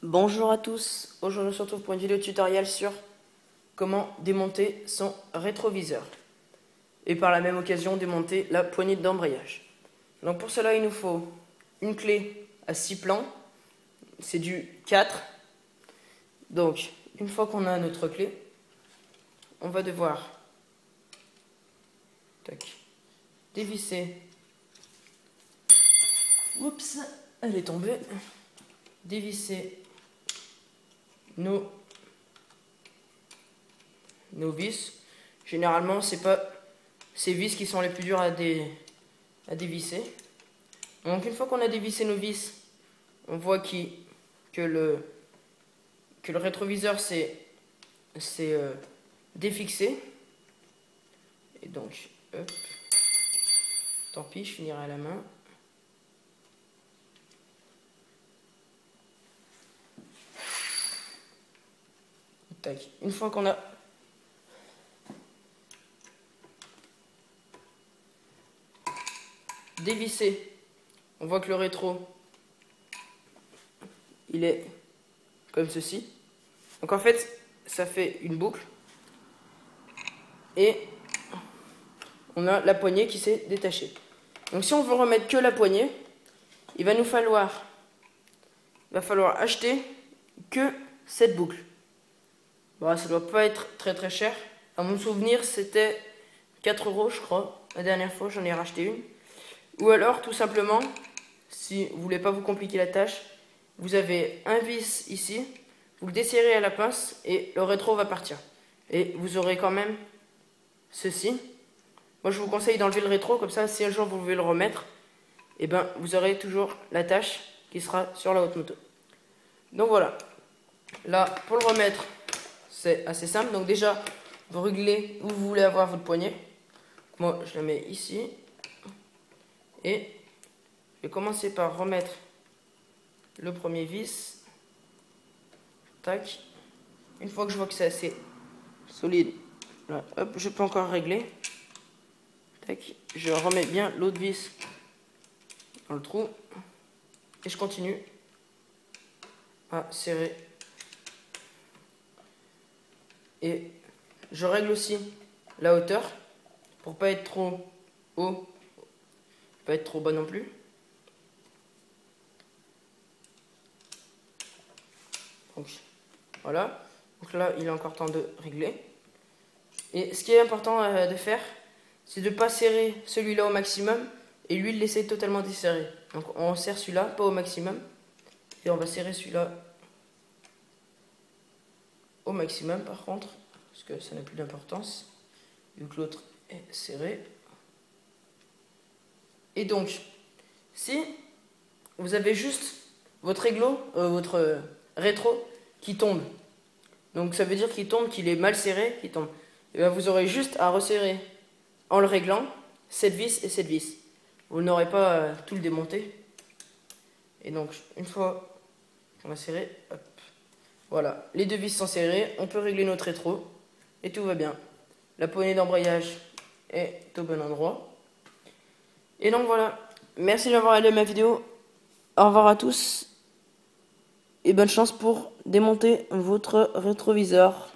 Bonjour à tous, aujourd'hui on se retrouve pour une vidéo tutoriel sur comment démonter son rétroviseur et par la même occasion démonter la poignée d'embrayage. Donc pour cela il nous faut une clé à 6 plans, c'est du 4. Donc une fois qu'on a notre clé, on va devoir dévisser. Oups, elle est tombée. Dévisser nos vis. Généralement, c'est pas ces vis qui sont les plus dures à dévisser. Donc, une fois qu'on a dévissé nos vis, on voit que le rétroviseur s'est défixé. Et donc, hop, tant pis, je finirai à la main. Tac. Une fois qu'on a dévissé, on voit que le rétro, il est comme ceci. Donc en fait, ça fait une boucle. Et on a la poignée qui s'est détachée. Donc si on veut remettre que la poignée, il va falloir acheter que cette boucle. Bon, ça doit pas être très cher. À mon souvenir, c'était 4 € je crois. La dernière fois, j'en ai racheté une. Ou alors, tout simplement, si vous voulez pas vous compliquer la tâche, vous avez un vis ici, vous le desserrez à la pince et le rétro va partir. Et vous aurez quand même ceci. Moi, je vous conseille d'enlever le rétro, comme ça, si un jour vous voulez le remettre, et ben, vous aurez toujours la tâche qui sera sur la haute moto. Donc voilà. Là, pour le remettre, c'est assez simple. Donc déjà, vous réglez où vous voulez avoir votre poignée. Moi, je la mets ici. Et je vais commencer par remettre le premier vis. Tac. Une fois que je vois que c'est assez solide, là, hop, je peux encore régler. Tac. Je remets bien l'autre vis dans le trou. Et je continue à serrer. Et je règle aussi la hauteur pour pas être trop haut, pas être trop bas non plus. Donc voilà. Donc là, il est encore temps de régler. Et ce qui est important de faire, c'est de ne pas serrer celui-là au maximum et lui le laisser totalement desserré. Donc on serre celui-là, pas au maximum. Et on va serrer celui-là au maximum par contre, parce que ça n'a plus d'importance, vu que l'autre est serré. Et donc, si vous avez juste votre votre rétro qui tombe, donc ça veut dire qu'il tombe, qu'il est mal serré, qu'il tombe, et bien vous aurez juste à resserrer en le réglant cette vis et cette vis. Vous n'aurez pas tout le démonter. Et donc, une fois qu'on a serré, hop. Voilà, les deux vis sont serrées, on peut régler notre rétro et tout va bien. La poignée d'embrayage est au bon endroit. Et donc voilà, merci d'avoir regardé ma vidéo. Au revoir à tous et bonne chance pour démonter votre rétroviseur.